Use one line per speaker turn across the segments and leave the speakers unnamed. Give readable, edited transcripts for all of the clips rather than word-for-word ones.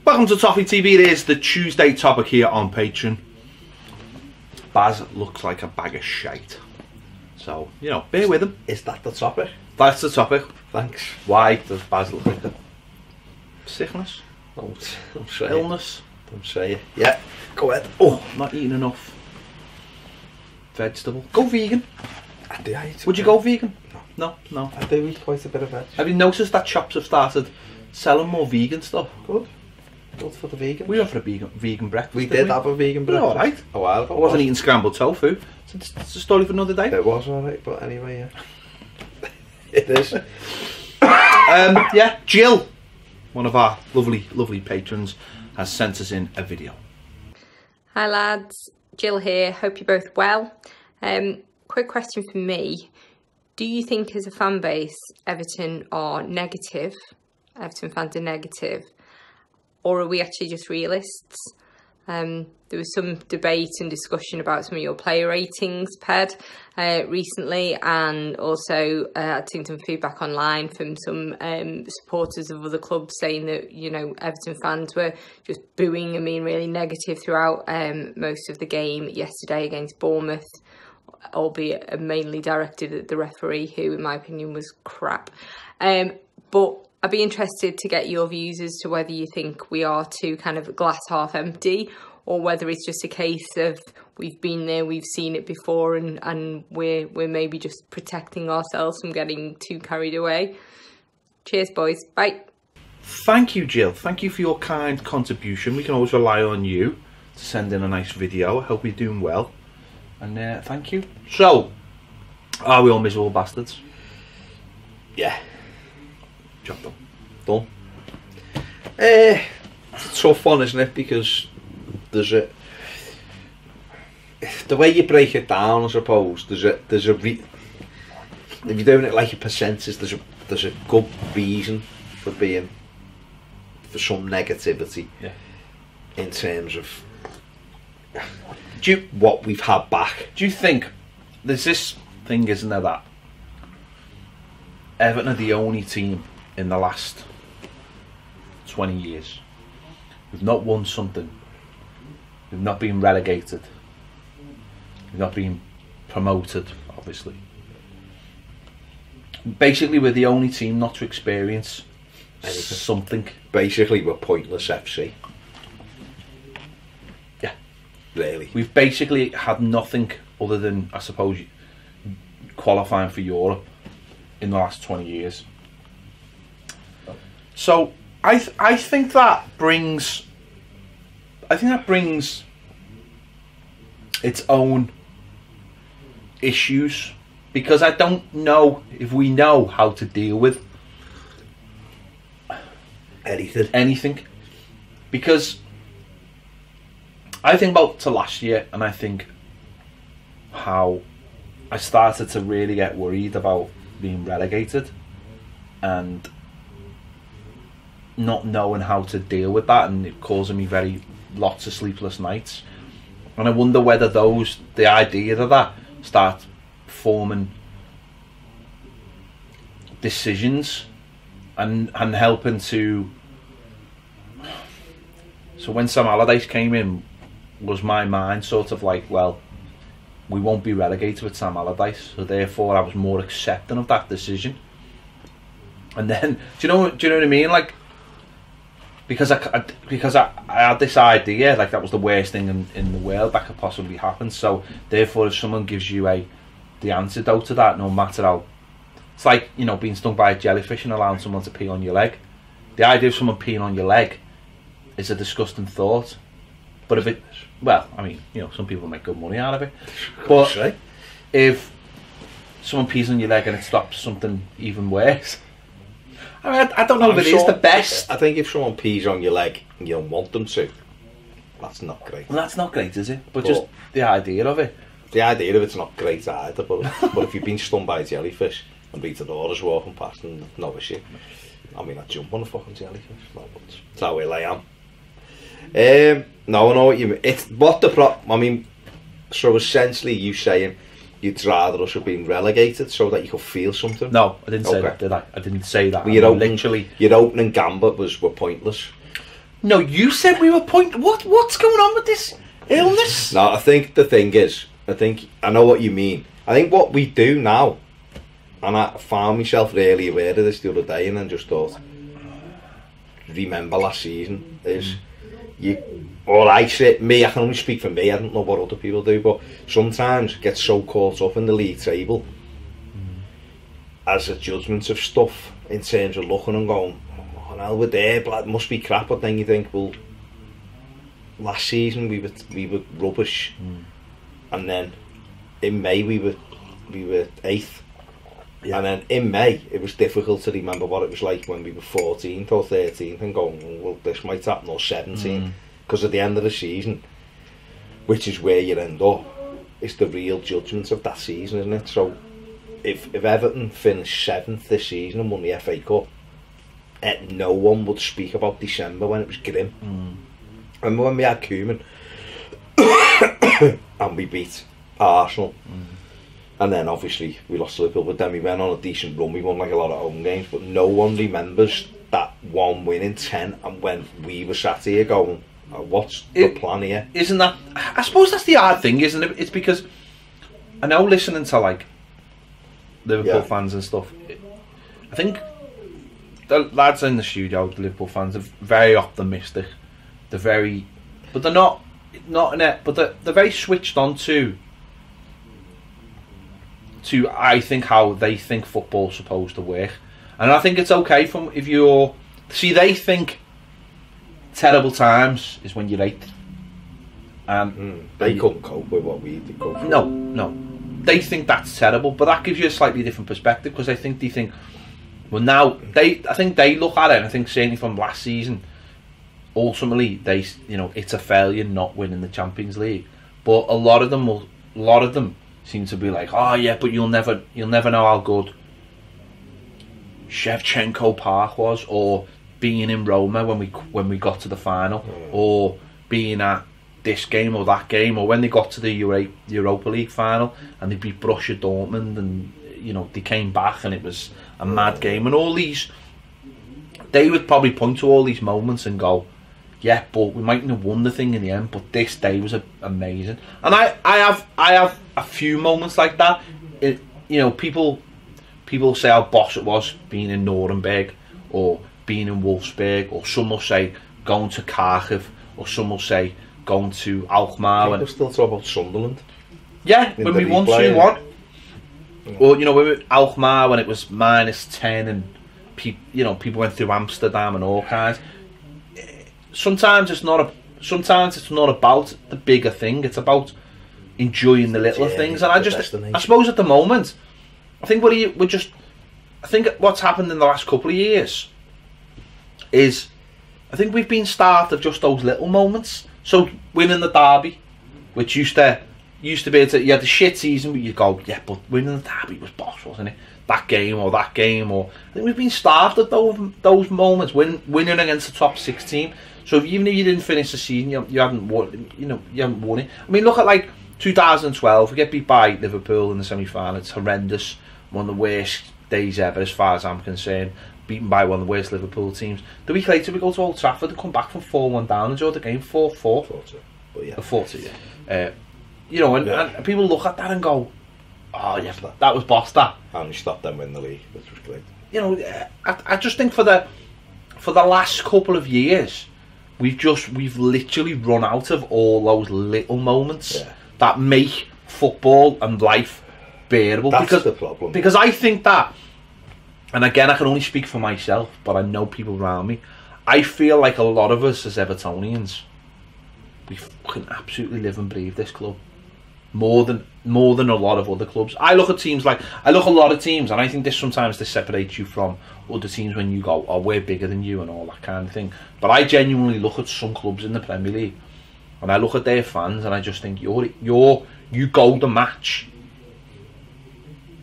Welcome to Toffee TV. It is the Tuesday topic here on Patreon. Baz looks like a bag of shite. So, you know, bear with him.
Is that the topic?
That's the topic.
Thanks.
Why does Baz look like that? Sickness?
Don't say
Illness?
it. Don't say it. Yeah, go ahead.
Oh, not eating enough vegetable. Go vegan.
I do eat.
Would you go vegan? No. No.
I do eat quite a bit of veg.
Have you noticed that shops have started selling more vegan stuff?
Good. Good for the vegan.
We went for a vegan breakfast.
We did have a vegan breakfast.
Alright.
A while ago.
I wasn't eating scrambled tofu. It's a story for another day.
It was alright, but anyway, yeah. It is.
Yeah, Jill, one of our lovely patrons, has sent us in a video.
Hi lads, Jill here, hope you're both well. Quick question for me. Do you think as a fan base Everton are negative? Everton fans are negative? Or are we actually just realists? There was some debate and discussion about some of your player ratings, Ped, recently, and also I'd seen some feedback online from some supporters of other clubs saying that, you know, Everton fans were just booing and being really negative throughout most of the game yesterday against Bournemouth, albeit mainly directed at the referee, who in my opinion was crap. But I'd be interested to get your views as to whether you think we are too kind of glass half empty, or whether it's just a case of we've been there, we've seen it before, and we're maybe just protecting ourselves from getting too carried away. Cheers, boys. Bye.
Thank you, Jill. Thank you for your kind contribution. We can always rely on you to send in a nice video. I hope you're doing well. And thank you. So, are we all miserable bastards?
Yeah.
Job done.
Done. It's a tough one, isn't it? Because there's the way you break it down, I suppose, if you're doing it like a percentage, there's a good reason for some negativity.
Yeah.
In terms of what we've had back.
Do you think there's this thing, isn't there, that Everton are the only team in the last 20 years we've not won something, we've not been relegated, we've not been promoted, obviously. Basically, we're the only team not to experience something.
Basically, we're pointless FC.
Yeah.
Really.
We've basically had nothing other than, I suppose, qualifying for Europe in the last 20 years. So I think that brings its own issues, because I don't know if we know how to deal with anything. Because I think about to last year, and I think how I started to really get worried about being relegated and not knowing how to deal with that, and it causing me lots of sleepless nights. And I wonder whether the idea of that start forming decisions and helping to. So when Sam Allardyce came in, was my mind sort of like, well, we won't be relegated with Sam Allardyce, so therefore I was more accepting of that decision. And then, do you know what I mean? Like, because I had this idea, like that was the worst thing in the world that could possibly happen. So therefore, if someone gives you the antidote to that, no matter how, it's like, you know, being stung by a jellyfish and allowing someone to pee on your leg. The idea of someone peeing on your leg is a disgusting thought. But if it, well, I mean, you know, some people make good money out of it. But if someone pees on your leg and it stops something even worse, I mean, I don't know if it is the best.
I think if someone pees on your leg and you don't want them to, that's not great.
Well, that's not great, is it? But just the idea of it.
The idea of it's not great either, but if you've been stung by a jellyfish and Rita Dora's walking past and no issue, I mean, I'd jump on a fucking jellyfish. That's how ill I am. No, I know what you mean. It's what the problem. I mean, so essentially, you saying you'd rather us have been relegated so that you could feel something.
No, I didn't say that, did I? I didn't say that.
Well, your opening gambit were pointless.
No, you said we were what's going on with this illness?
No, I think the thing is, I know what you mean. I think what we do now, and I found myself really aware of this the other day, and then just thought, remember last season, is I can only speak for me, I don't know what other people do, but sometimes get so caught up in the league table as a judgment of stuff in terms of looking and going, oh no, we're there, but it must be crap. But then you think, well, last season we were rubbish, and then in May we were 8th, and then in May it was difficult to remember what it was like when we were 14th or 13th and going, well, this might happen, or 17th, because at the end of the season, which is where you end up, it's the real judgment of that season, isn't it? So if Everton finished 7th this season and won the FA Cup, no one would speak about December when it was grim. Remember when we had Koeman and we beat Arsenal, and then obviously we lost to Liverpool, but then we went on a decent run, we won like a lot of home games, but no one remembers that one win in 10 and when we were sat here going, oh, what's the plan here?
Isn't that, I suppose that's the hard thing, isn't it? It's because I know, listening to like Liverpool fans and stuff, I think the lads in the studio, the Liverpool fans, are very optimistic. They're very, but they're not in it, but they're very switched on to I think how they think football's supposed to work, and I think it's okay from if you're they think terrible times is when you're 8th, and
they couldn't cope with what we did.
No, they think that's terrible, but that gives you a slightly different perspective, because they think, well, now I think they look at it, and I think certainly from last season, ultimately it's a failure not winning the Champions League, but a lot of them seem to be like, oh yeah, but you'll never know how good Shevchenko Park was, or being in Roma when we got to the final, or being at this game or that game, or when they got to the Europa League final and they beat Borussia Dortmund, and they came back and it was a mad game, and all these, they would probably point to all these moments and go, yeah, but we mightn't have won the thing in the end, but this day was amazing. And I have a few moments like that. People say how boss it was being in Nuremberg, or being in Wolfsburg, or some will say going to Kharkiv, or some will say going to Alkmaar.
People still talk about Sunderland.
Yeah, when we won 2-1. Or when we were at Alkmaar when it was -10, and people went through Amsterdam and all kinds. Sometimes it's not about the bigger thing. It's about enjoying the little things. And I suppose at the moment, I think I think what's happened in the last couple of years is, I think we've been starved of just those little moments. So winning the derby, which used to be able to, you had the shit season, but you go, yeah, but winning the derby was boss, wasn't it? That game, or I think we've been starved of those moments, winning against the top 6 team. So even if you didn't finish the season, you haven't won. You haven't won it. I mean, look at like 2012. We get beat by Liverpool in the semi-final. It's horrendous. One of the worst days ever, as far as I'm concerned. Beaten by one of the worst Liverpool teams. The week later, we go to Old Trafford and come back from 4-1 down and draw the game 4-4.
4-2. But yeah.
4-2. Yeah. And people look at that and go, oh yeah, that was boss, that.
And we stopped them winning the league, which was great.
I just think for the last couple of years, we've literally run out of all those little moments that make football and life bearable.
That's the problem.
Because I think that, and again, I can only speak for myself, but I know people around me, I feel like a lot of us as Evertonians, we fucking absolutely live and breathe this club more than a lot of other clubs. I look at a lot of teams, and I think sometimes this separates you from other teams when you go, oh, we're bigger than you and all that kind of thing. But I genuinely look at some clubs in the Premier League, and I look at their fans, and I just think you go the match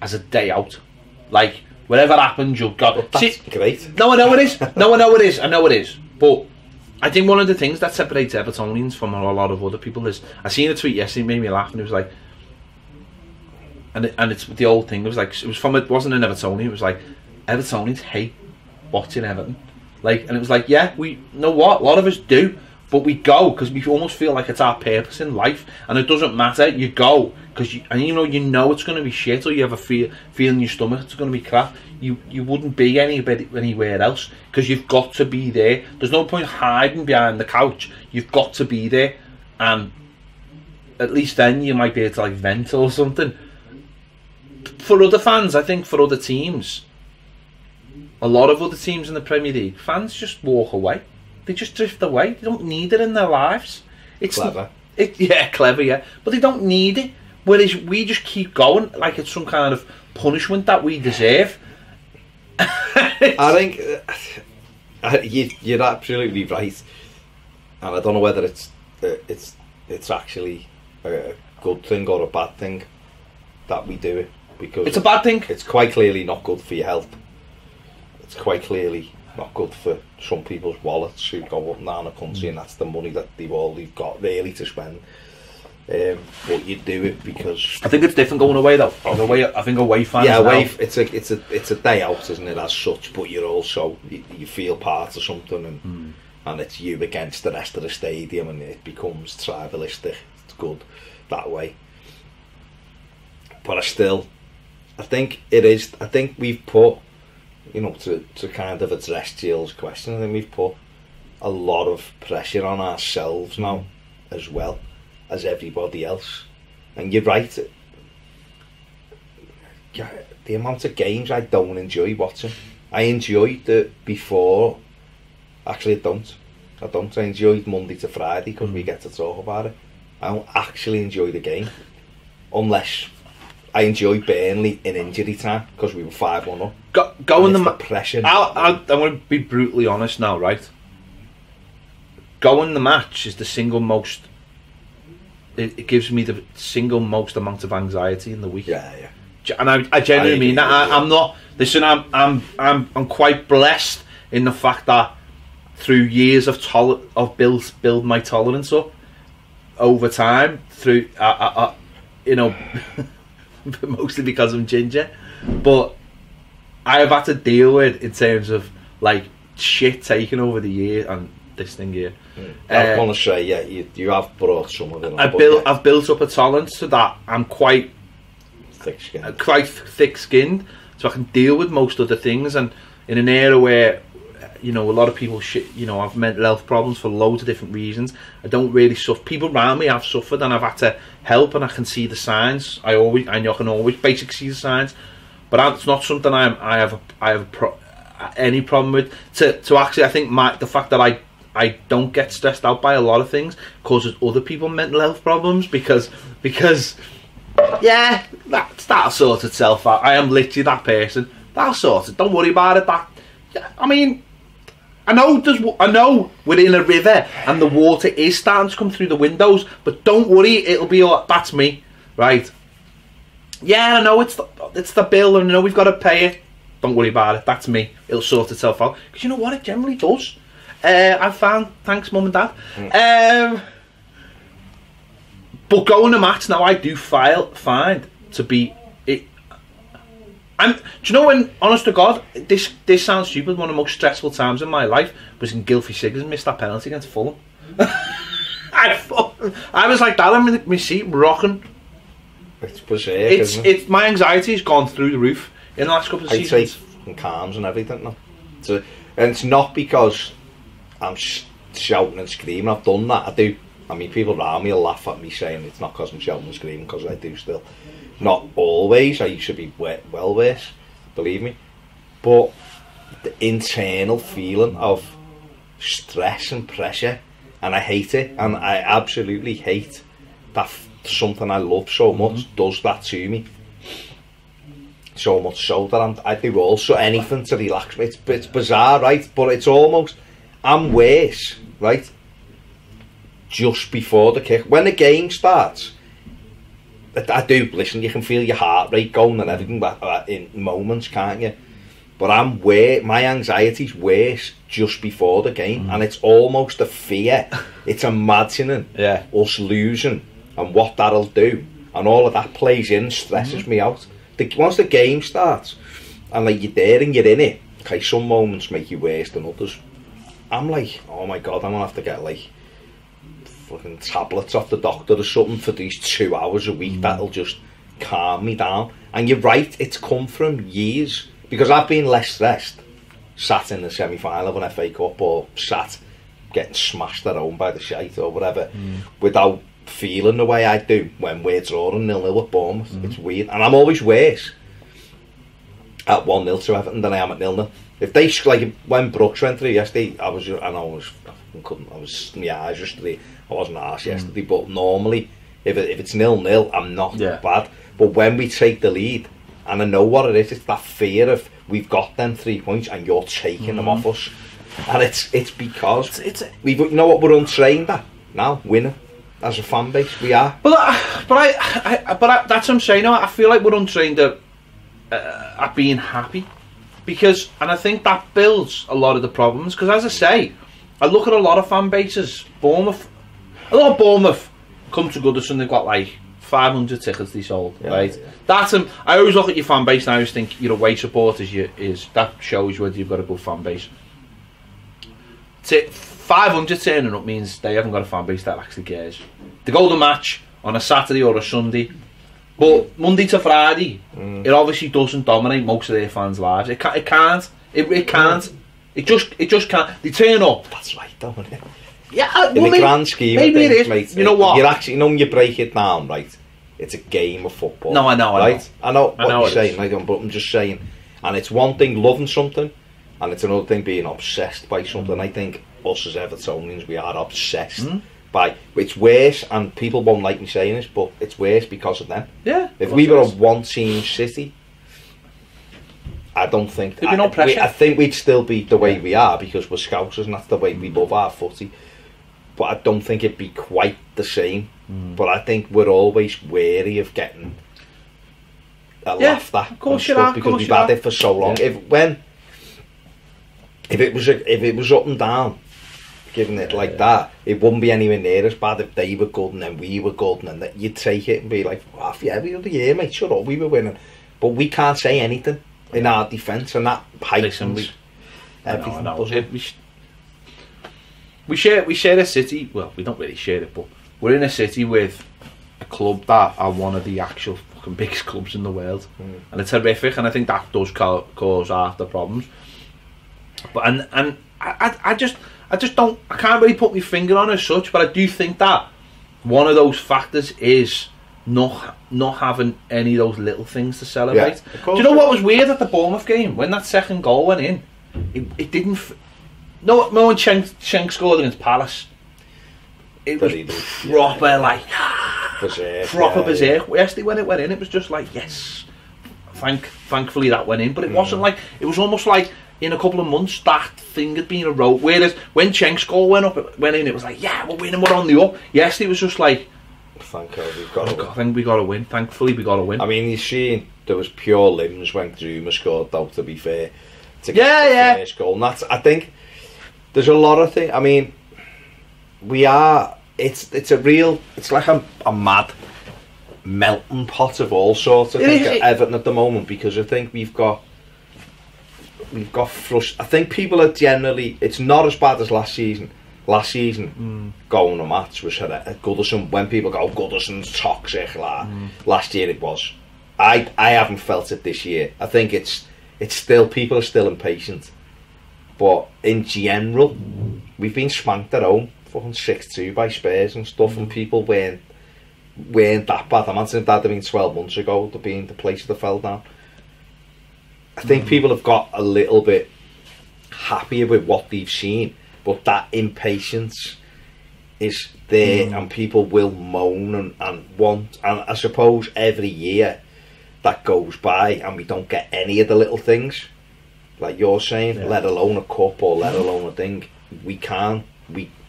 as a day out, like whatever happens, you'll go.
That's great.
No, I know it is. I know it is. But I think one of the things that separates Evertonians from a lot of other people is, I seen a tweet yesterday, it made me laugh, and it was like, and it's the old thing. It was like, it wasn't an Evertonian. It was like, Evertonians hate watching Everton. Like, and it was like, yeah, we know what a lot of us do, but we go because we almost feel like it's our purpose in life, and it doesn't matter. You go because you know it's going to be shit, or you have a feel in your stomach it's going to be crap. You wouldn't be anywhere else because you've got to be there. There's no point hiding behind the couch. You've got to be there, and at least then you might be able to like vent or something. For other fans, I think for other teams, a lot of other teams in the Premier League, fans just walk away. They just drift away. They don't need it in their lives. It's
clever.
Clever, yeah. But they don't need it. Whereas we just keep going like it's some kind of punishment that we deserve.
I think you're absolutely right, and I don't know whether it's actually a good thing or a bad thing that we do it, because
it's a bad thing.
It's quite clearly not good for your health. It's quite clearly not good for some people's wallets who go up and down the country, and that's the money that they've got really to spend. But you do it because
I think it's different going away though. I think away fans.
Yeah, away. It's a day out, isn't it? As such, but you're also you feel part of something, and it's you against the rest of the stadium, and it becomes tribalistic. It's good that way. But I think it is. I think we've put, to kind of address Jill's question, I think we've put a lot of pressure on ourselves now, as well as everybody else. And you're right, the amount of games I don't enjoy watching. I enjoyed it before. Actually, I don't. I enjoyed Monday to Friday because we get to talk about it. I don't actually enjoy the game, unless I enjoy Burnley in injury time because we were 5-1 up.
Go in the
pressure.
I'm going to be brutally honest now, right? Going the match is the single most. It gives me the single most amount of anxiety in the week.
Yeah.
And I genuinely mean that. I'm not. Listen, I'm quite blessed in the fact that through years of build my tolerance up over time. Through mostly because I'm ginger, but I have had to deal with in terms of like shit taking over the year and this thing here.
I want to say, yeah, you have brought some of it on.
I've built up a tolerance so that I'm quite thick-skinned, so I can deal with most other things. And in an era where a lot of people have mental health problems for loads of different reasons, I don't really suffer. People around me have suffered, and I've had to help, and I can see the signs. I can always basically see the signs, but it's not something I have any problem with. To actually, I think the fact that I don't get stressed out by a lot of things causes other people mental health problems because yeah, that'll sort itself out. I am literally that person. That'll sort it. Don't worry about it. I mean, I know we're in a river and the water is starting to come through the windows, but don't worry, it'll be all. That's me, right? Yeah, I know it's the bill, and I know we've got to pay it. Don't worry about it. That's me. It'll sort itself out. Because you know what? It generally does. I've found. Thanks, Mum and Dad. But going to match now, I do find to be it. And do you know when, honest to God, this sounds stupid, one of the most stressful times in my life was in Gylfi Sigurdsson missed that penalty against Fulham. I was like that, I'm in my seat, rocking.
It's berserk,
it's my anxiety's gone through the roof in the last couple of seasons.
I'd say it's calms and everything now. And it's not because I'm shouting and screaming. I've done that. I do. I mean, people around me will laugh at me saying it's not because I'm shouting and screaming, because I do still. Not always. I used to be well worse, believe me. But the internal feeling of stress and pressure, and I hate it, and I absolutely hate that something I love so much does that to me. So much so that I do also anything to relax me. It's bizarre, right? But it's almost, I'm worse, right? Just before the kick. When the game starts, I do, listen, you can feel your heart rate going and everything in moments, can't you? But my anxiety's worse just before the game, and it's almost a fear. It's imagining us losing and what that'll do, and all of that plays in, stresses me out. Once the game starts, and like you're there and you're in it, okay, some moments make you worse than others. I'm like, oh my God, I'm gonna have to get like fucking tablets off the doctor or something for these 2 hours a week. That'll just calm me down. And you're right, it's come from years, because I've been less stressed sat in the semi-final of an FA Cup, or sat getting smashed at home by the shite or whatever, without feeling the way I do when we're drawing 0-0 at Bournemouth. It's weird, and I'm always worse at 1-0 to Everton than I am at 0-0. If they, like when Brooks went through yesterday, I was my eyes just I wasn't arse yesterday, but normally if it's 0-0, I'm not bad. But when we take the lead, and I know what it is, it's that fear of we've got them 3 points and you're taking them off us, and it's because we've, you know what, we're untrained at now, winning as a fan base. We are. But
that's what I'm saying. I feel like we're untrained at being happy, because, and I think that builds a lot of the problems. Because as I say, I look at a lot of fan bases. A lot of Bournemouth come to Goodison, they've got like 500 tickets they sold, right? That's I always look at your fan base and I always think your away supporters that shows whether you've got a good fan base. 500 turning up means they haven't got a fan base that actually cares. They go to the match on a Saturday or a Sunday, but Monday to Friday, it obviously doesn't dominate most of their fans' lives. It can't. It can't. It just can't. They turn up.
That's right, don't it?
Yeah,
in the grand scheme
maybe
of things,
it is.
mate,
you know what?
You're actually, when you break it down, right? It's a game of football.
No, I know,
right? I know what you're saying,
is.
like, but I'm just saying. And it's one thing loving something, and it's another thing being obsessed by something. I think us as Evertonians, we are obsessed by. It's worse, and people won't like me saying this, but it's worse because of them.
Yeah.
If we were a one-team city, I don't think
there'd be no pressure.
I think we'd still be the way we are because we're Scousers and that's the way we love our footy. But I don't think it'd be quite the same. But I think we're always wary of getting laughed at.
Of course you are,
because we've had it for so long. If it was up and down, giving it like that, it wouldn't be anywhere near as bad if they were good and then we were good, and then you'd take it and be like, oh, yeah, every other year, mate, shut up, we were winning. But we can't say anything in our defence, and that heightens everything.
We share a city. Well, we don't really share it, but we're in a city with a club that are one of the actual fucking biggest clubs in the world, and it's horrific. And I think that does cause half the problems. But and I just don't. I can't really put my finger on it as such, but I do think that one of those factors is not having any of those little things to celebrate. Do you know what was weird at the Bournemouth game when that second goal went in? It didn't. No, when Schenk scored against Palace, it was proper like proper berserk. Yesterday when it went in, it was just like, yes, thankfully that went in. But it wasn't like, it was almost like in a couple of months that thing had been eroded. Whereas when Schenk's goal went in, it was like, yeah, we're winning, we're on the up. Yesterday it was just like,
thank God we've got to win.
I think we got to win. Thankfully we got to win.
I mean, you see, there was pure limbs when Zuma scored, though, to be fair. To
get the
first goal. And that's, I think there's a lot of things. I mean, it's a real, it's like a mad melting pot of all sorts. I think at Everton at the moment, because I think we've got I think people are generally, it's not as bad as last season. Last season, going to match was at Goodison, when people go, Goodison's toxic, last year it was. I haven't felt it this year. I think it's still, people are still impatient. But in general, we've been spanked at home, fucking 6-2 by Spurs and stuff, and people weren't that bad. I'm not saying that had been 12 months ago, to being the place that fell down. I think people have got a little bit happier with what they've seen, but that impatience is there, and people will moan and want, and I suppose every year that goes by and we don't get any of the little things, like you're saying, let alone a cup or let alone a thing,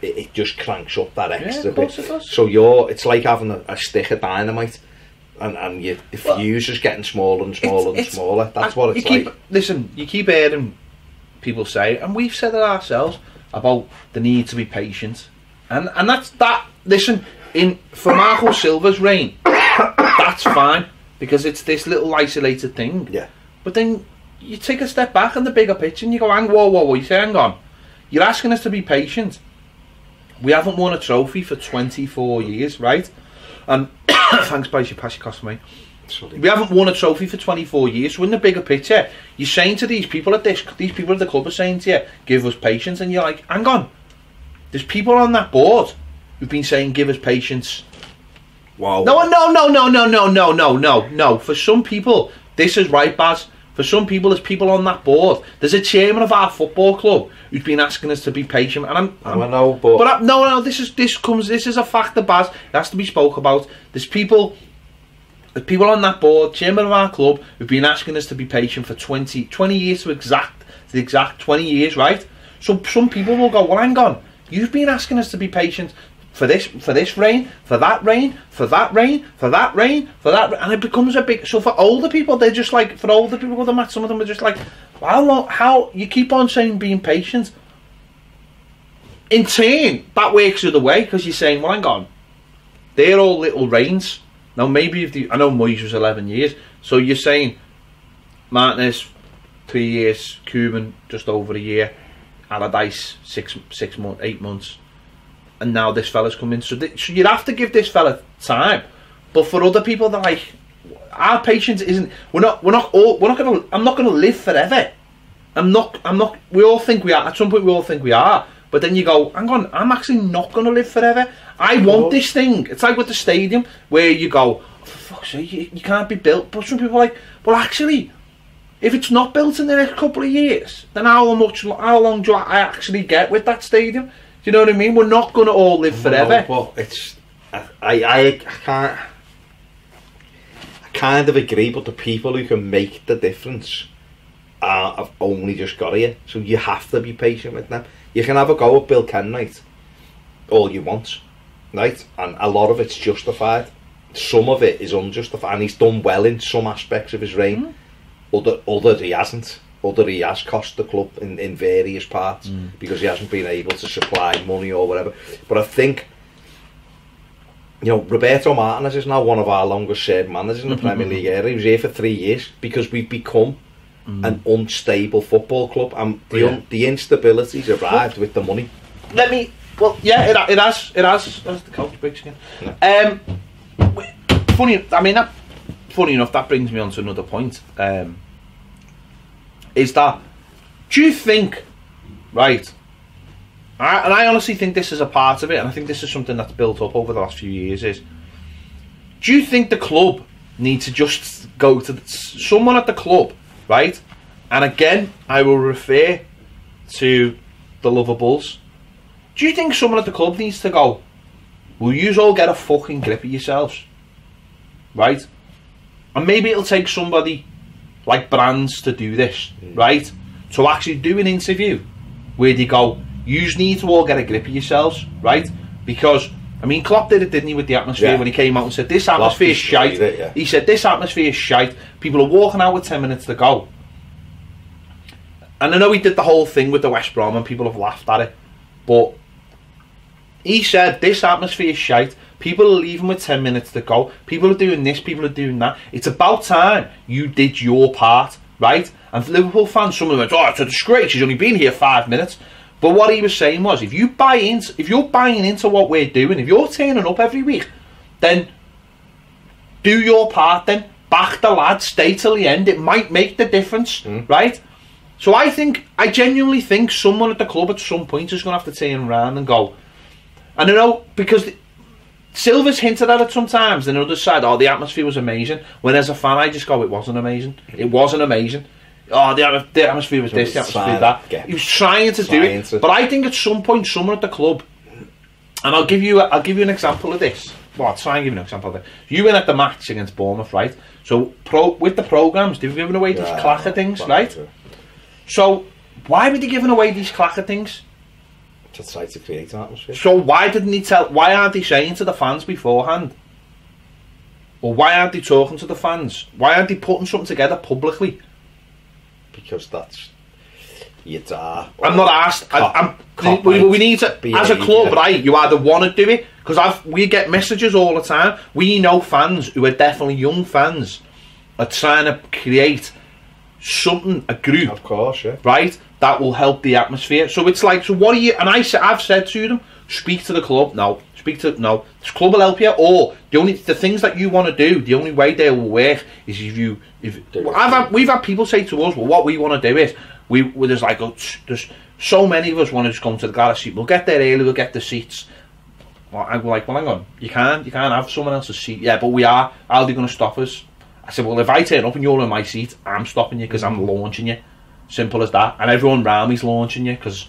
it just cranks up that extra bit. So it's like having a stick of dynamite, and the fuse is getting smaller and smaller and smaller. That's what it's like. Listen,
you keep hearing people say, and we've said it ourselves, about the need to be patient, and that's that. Listen, for Marco Silva's reign, that's fine, because it's this little isolated thing.
Yeah.
But then you take a step back in the bigger picture and you go, whoa, you say, hang on, you're asking us to be patient. We haven't won a trophy for 24 years, right? And thanks, Bryce, you pass your cost for me.
Sorry.
We haven't won a trophy for 24 years. So in the bigger picture, you're saying to these people at these people at the club are saying to you, give us patience, and you're like, hang on, there's people on that board who've been saying, give us patience.
Wow.
No. For some people, this is right, Baz. For some people, there's people on that board. There's a chairman of our football club who's been asking us to be patient, and I
know, but
no. This is a factor, Baz. It has to be spoke about. There's people on that board, chairman of our club, who've been asking us to be patient for 20 years to the exact 20 years, right? So some people will go, well, hang on, you've been asking us to be patient for this rain, for that rain, for that rain, for that rain, for that, and it becomes a big. So for older people, they're just like, for older people with the match, some of them are just like, how you keep on saying being patient. In turn, that works the other way, because you're saying, well, hang on, they're all little rains. Now maybe I know Moyes was 11 years, so you're saying Martinez 3 years, Koeman just over a year, Allardyce 8 months. And now this fella's come in, so you'd have to give this fella time. But for other people, they're like, our patience isn't. I'm not gonna live forever. I'm not. We all think we are. At some point, we all think we are. But then you go, hang on, I'm actually not gonna live forever. I want this thing. It's like with the stadium where you go, oh, for fuck's sake, you can't be built. But some people are like, well, actually, if it's not built in the next couple of years, then how long do I actually get with that stadium? You know what I mean? We're not going to all live forever.
No, but it's I kind of agree, but the people who can make the difference have only just got here, so you have to be patient with them. You can have a go at Bill Kenwright all you want, right? And a lot of it's justified. Some of it is unjustified, and he's done well in some aspects of his reign. Other he hasn't. Other he has cost the club in various parts because he hasn't been able to supply money or whatever. But I think, you know, Roberto Martinez is now one of our longest serving managers in the Premier League era. He was here for 3 years because we've become an unstable football club, and the instability's arrived with the money.
It has. That's the coach breaks again. No. Funny enough, that brings me on to another point. Is that, do you think, right, and I honestly think this is a part of it, and I think this is something that's built up over the last few years, is, do you think the club needs to just go to someone at the club, right, and again, I will refer to the Lovables, do you think someone at the club needs to go, will you all get a fucking grip of yourselves, right, and maybe it'll take somebody like Brands to do this, right? To actually do an interview where they go, you need to all get a grip of yourselves, right? Because, I mean, Klopp did it, didn't he, with the atmosphere when he came out and said, this atmosphere is shite. He said, this atmosphere is shite. People are walking out with 10 minutes to go. And I know he did the whole thing with the West Brom and people have laughed at it. But he said, this atmosphere is shite. People are leaving with 10 minutes to go. People are doing this, people are doing that. It's about time you did your part, right? And for Liverpool fans, some of them went, oh, it's a disgrace, he's only been here 5 minutes. But what he was saying was, if you're buying into what we're doing, if you're turning up every week, then do your part then. Back the lads, stay till the end. It might make the difference, right? So I genuinely think someone at the club at some point is going to have to turn around and go, and I know, because Silva's hinted at it sometimes, and the other side, oh, the atmosphere was amazing. When as a fan, I just go, it wasn't amazing. It wasn't amazing. Oh, the atmosphere was this, the atmosphere was that. He was trying to do it. But I think at some point, someone at the club, and I'll give you an example of this. Well, I'll try and give you an example of it. You went at the match against Bournemouth, right? So with the programmes, they've given away these clacker things, right? So why were they giving away these clacker things?
To try to create an atmosphere.
So why aren't they saying to the fans beforehand? Or why aren't they talking to the fans? Why aren't they putting something together publicly?
Because that's
I'm not asked. We need to, as a club, right? You either want to do it, because we get messages all the time. We know fans who are definitely young fans are trying to create a group,
Of course, yeah.
right, that will help the atmosphere. So it's like, so what are you? And I've said to them, speak to the club. No, this club will help you. Or the things that you want to do, the only way they will work is we've had people say to us, well, what we want to do is there's so many of us want to just go to the Galaxy. We'll get there early. We'll get the seats. Well, I'm like, well, hang on, you can't have someone else's seat. Yeah, but we are. How are they going to stop us? I said, well, if I turn up and you're in my seat, I'm stopping you because I'm launching you. Simple as that. And everyone around me's launching you because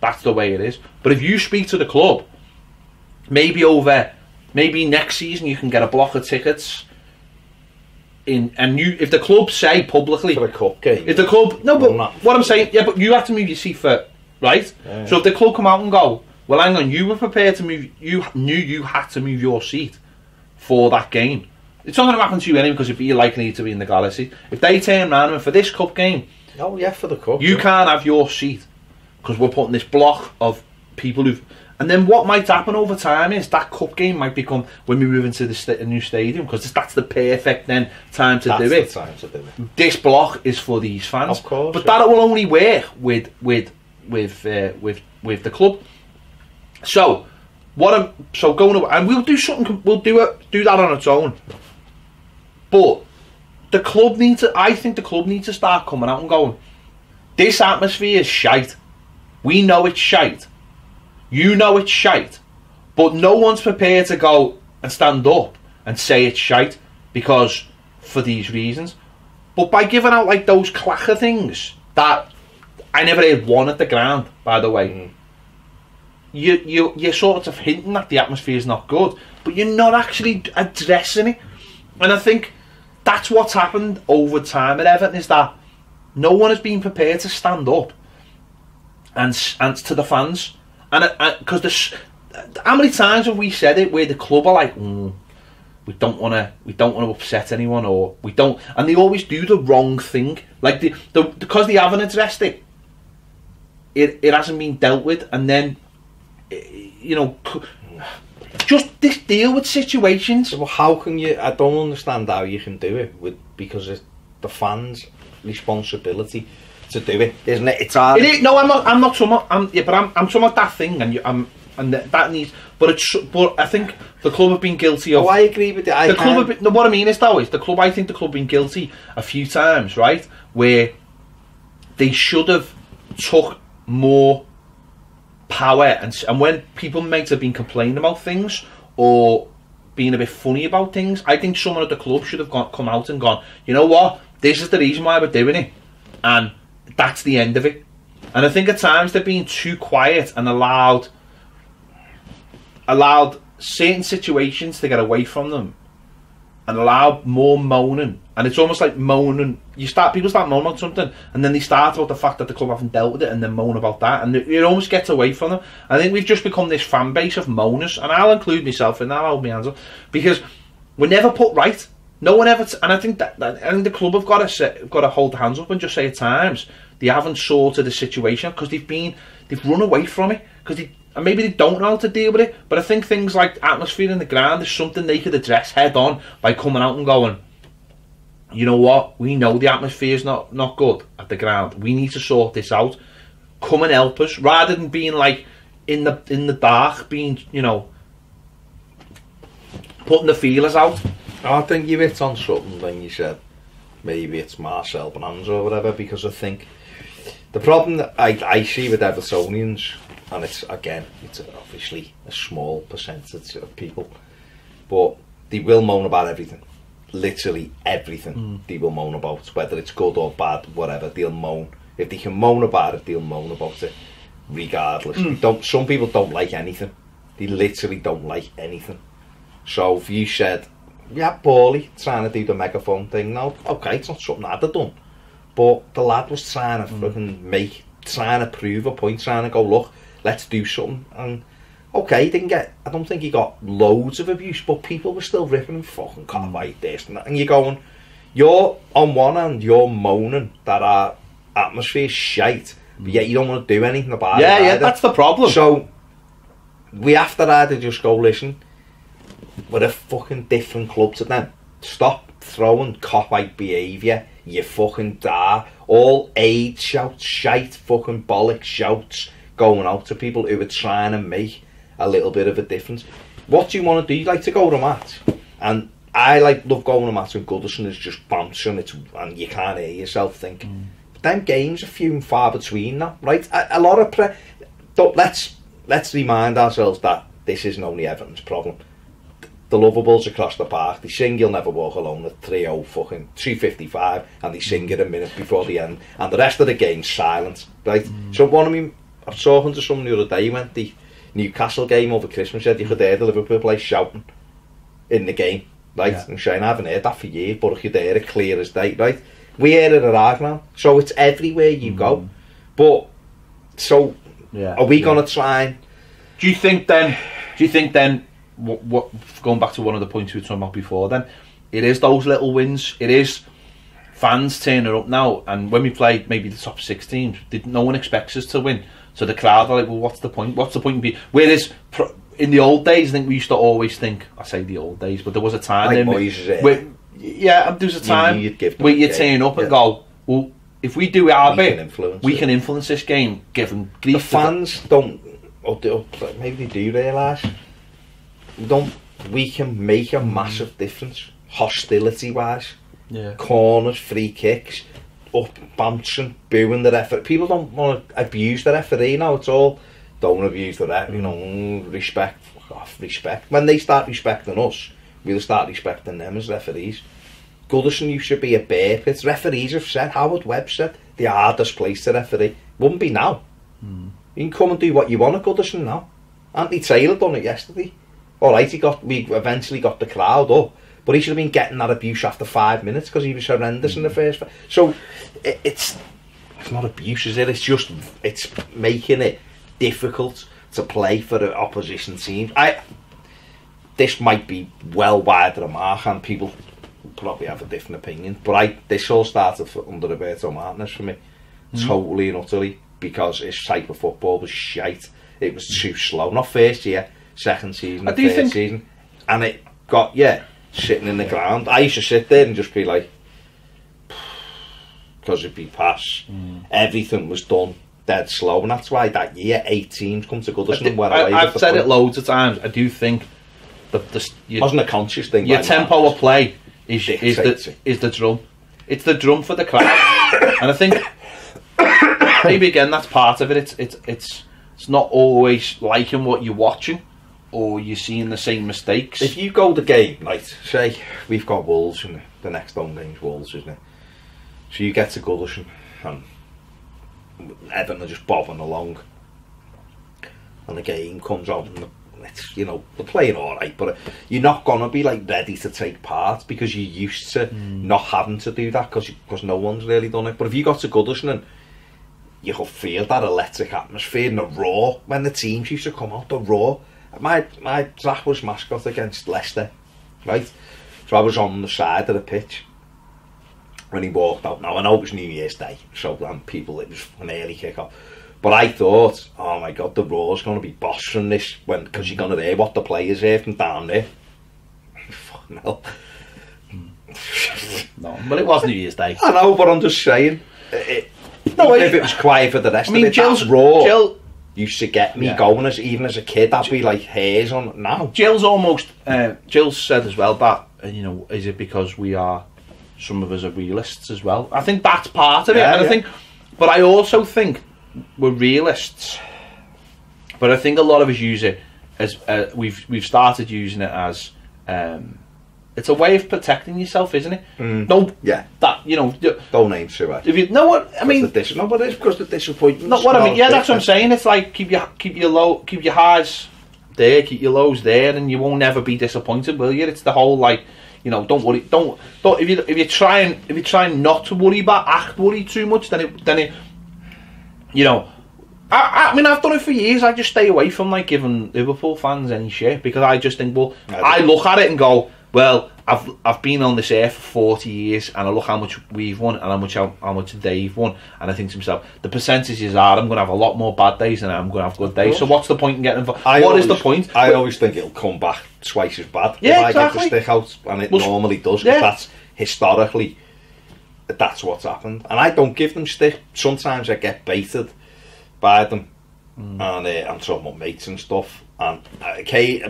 that's the way it is. But if you speak to the club, maybe next season you can get a block of tickets. If the club say publicly
for a cup game,
if the club what I'm saying, yeah, but you have to move your seat for, right? Yeah. So if the club come out and go, well, hang on, you were prepared to move, you knew you had to move your seat for that game. It's not going to happen to you anyway because if you're likely to be in the Galaxy, if they turn around and for this cup game,
oh yeah, for the cup,
you can't have your seat because we're putting this block of people who've. And then what might happen over time is that cup game might become, when we move into the new stadium, because that's the perfect time to do it. This block is for these fans,
of course,
but that will only work with the club. So going over, and we'll do something. We'll do that on its own. But the club needs to. I think the club needs to start coming out and going, this atmosphere is shite. We know it's shite. You know it's shite, but no one's prepared to go and stand up and say it's shite because for these reasons. But by giving out like those clacker things that I never heard one at the ground, by the way, you're sort of hinting that the atmosphere is not good, but you're not actually addressing it. And I think that's what's happened over time at Everton, is that no one has been prepared to stand up and to the fans. And because how many times have we said it where the club are like, we don't want to upset anyone, or we don't, and they always do the wrong thing. Like because they haven't addressed it, it hasn't been dealt with, and then just deal with situations.
Well, how can you? I don't understand how you can do it because it's the fans' responsibility to do it, isn't it? It's hard.
It is, no, I'm not. I'm talking about that thing, and that needs. But I think the club have been guilty of.
Oh, I agree with it.
What I mean is, though, is the club. I think the club have been guilty a few times, right, where they should have took more power, and when people might have been complaining about things or being a bit funny about things, I think someone at the club should have come out and gone, you know what, this is the reason why we're doing it, and that's the end of it. And I think at times they've been too quiet and allowed certain situations to get away from them, and allowed more moaning. And it's almost like moaning. People start moaning about something, and then they start about the fact that the club haven't dealt with it, and then moan about that, and it almost gets away from them. I think we've just become this fan base of moaners, and I'll include myself in that. I'll hold my hands up, because we're never put right. No one ever, and I think the club have got to hold their hands up and just say at times they haven't sorted the situation because they've run away from it and maybe they don't know how to deal with it. But I think things like atmosphere in the ground is something they could address head on by coming out and going, you know what, we know the atmosphere is not good at the ground. We need to sort this out. Come and help us, rather than being like in the dark, being putting the feelers out.
I think you hit on something when you said maybe it's Marcel Brands or whatever, because I think the problem that I see with Evertonians, and it's obviously a small percentage of people, but they will moan about everything, literally everything. They will moan about, whether it's good or bad, whatever. They'll moan. If they can moan about it, they'll moan about it regardless. Some people don't like anything. They literally don't like anything. So if you said, yeah, Paulie trying to do the megaphone thing now, okay, it's not something I'd have done, but the lad was trying to trying to prove a point, trying to go, look, let's do something. And okay, I don't think he got loads of abuse, but people were still ripping him, fucking can't write this and that. And you're going, you're on one hand, you're moaning that our atmosphere's shite, but yet you don't want to do anything about it.
Yeah, that's the problem.
So we have to either just go, listen, we're a fucking different club to them. Stop throwing cop-out behaviour you fucking die. All age shouts, shite, fucking bollocks shouts going out to people who are trying to make a little bit of a difference. What do you want to do? You like to go to a match, and I love going to a match when Goodison is just bouncing, and you can't hear yourself think. But them games are few and far between now, right? A lot of let's remind ourselves that this isn't only Everton's problem. The Lovables across the park, they sing You'll Never Walk Alone at 3:0 fucking 2:55, and they sing it a minute before the end, and the rest of the game's silent, right? So I was talking to someone the other day, went the Newcastle game over Christmas, said you could hear the Liverpool players shouting in the game, right? Yeah. And saying, I haven't heard that for years, but you could hear it clear as day, right? We hear it at Arsenal, so it's everywhere you go. But, so, are we going to try and...
Do you think then, what going back to one of the points we were talking about before, then it is those little wins, it is fans turning up now, and when we play maybe the top 6 teams, no one expects us to win, so the crowd are like, well, what's the point in being... Whereas in the old days, I think we used to always think, I say the old days, but there was a time
like
there there was a time where you turn up and go, well, if we do our bit, we can influence this game, give them grief.
The fans don't, or maybe they do realise, we can make a massive difference hostility wise. Corners, free kicks, up bouncing, booing the referee. People don't want to abuse the referee now. It's all don't abuse the referee, respect, respect. When they start respecting us, we'll start respecting them as referees. Goodison used to be a bear pit. Referees have said, Howard Webb said, the hardest place to referee. Wouldn't be now. You can come and do what you want at Goodison now. Anthony Taylor done it yesterday. Alright, we eventually got the crowd up, but he should have been getting that abuse after 5 minutes because he was horrendous in the first. So it's not abuse, is it? It's making it difficult to play for the opposition team. This might be well wider than mark, and people probably have a different opinion, but this all started under Roberto Martinez for me, totally and utterly, because his type of football was shite. It was too slow. Not first year, second season, third season, and it got sitting in the ground. I used to sit there and just be like, because it'd be pass. Everything was done dead slow, and that's why that year 8 teams come to Goodison.
I've said it loads of times. I do think
it wasn't a conscious thing.
Your tempo of play is the drum. It's the drum for the crowd, and I think maybe again that's part of it. It's not always liking what you're watching, or you're seeing the same mistakes.
If you go the game, like say we've got Wolves and the next home game's Wolves, isn't it? So you get to Goodison and Everton are just bobbing along, and the game comes on, and it's, they're playing alright, but you're not gonna be like ready to take part because you're used to not having to do that because no one's really done it. But if you got to Goodison and you could feel that electric atmosphere and the roar when the teams used to come out, the roar. Zach was mascot against Leicester, right? So I was on the side of the pitch when he walked out. Now I know it was New Year's Day, so it was an early kick-off. But I thought, oh my God, the roar's going to be boss from this, because you're going to hear what the players hear from down there. Fucking hell.
No, but it was New Year's Day.
I know, but I'm just saying. If it was quiet for the rest of it, that roar used to get me going. Even as a kid, I'd be like hairs on now.
Jill's said as well that, is it because some of us are realists as well? I think that's part of it. And but I also think we're realists. But I think a lot of us use it as we've started using it as it's a way of protecting yourself, isn't it? Don't
aim too high.
If you know what I mean,
but it's because the disappointment.
Not what I mean. Yeah, that's what I'm saying. It's like keep your highs there, keep your lows there, and you won't never be disappointed, will you? It's the whole don't worry. Don't. If you're trying not to worry, but worry too much, then it. I mean, I've done it for years. I just stay away from giving Liverpool fans any shit, because I just think, I look at it and go, well, I've been on this earth for 40 years, and I look how much we've won and how much they've won, and I think to myself, the percentages are I'm going to have a lot more bad days than I'm going to have good days. So what's the point in getting involved? What is the point?
I always think it'll come back twice as bad
if
I get the stick out, and it normally does. Because that's historically that's what's happened. And I don't give them stick. Sometimes I get baited by them, and I'm talking about mates and stuff. And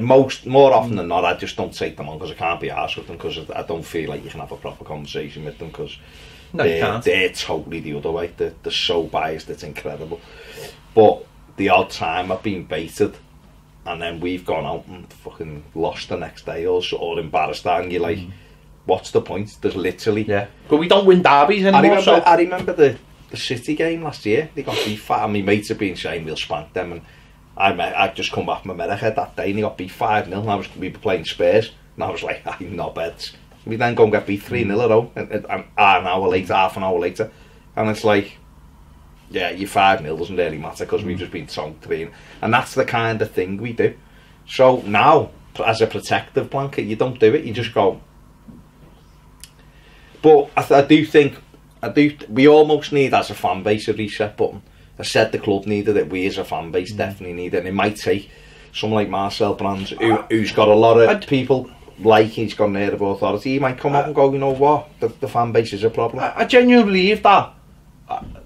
more often than not, I just don't take them on because I can't be arsed with them, because I don't feel like you can have a proper conversation with them, because they're totally the other way. They're so biased, it's incredible. But the odd time I've been baited, and then we've gone out and fucking lost the next day, or embarrassed, and you're like, what's the point? There's literally...
Yeah. But we don't win derbies anymore.
I remember the City game last year. They got beat 5, and my mates have been saying we'll spank them, and I'd just come back from America that day and they got beat 5-0, and we were playing Spurs, and I was like, I'm not beds. We then go and get beat 3-0 at home, and half an hour later, and it's like, yeah, your 5-0 doesn't really matter because we've just been tongue trained, and that's the kind of thing we do. So now, as a protective blanket, you don't do it, you just go. But I do think we almost need, as a fan base, a reset button. I said the club needed it, we as a fan base definitely need it, and it might take someone like Marcel Brands, who's got a lot of people, like he's got an air of authority, he might come up and go, you know what, the fan base is a problem.
I genuinely believe that,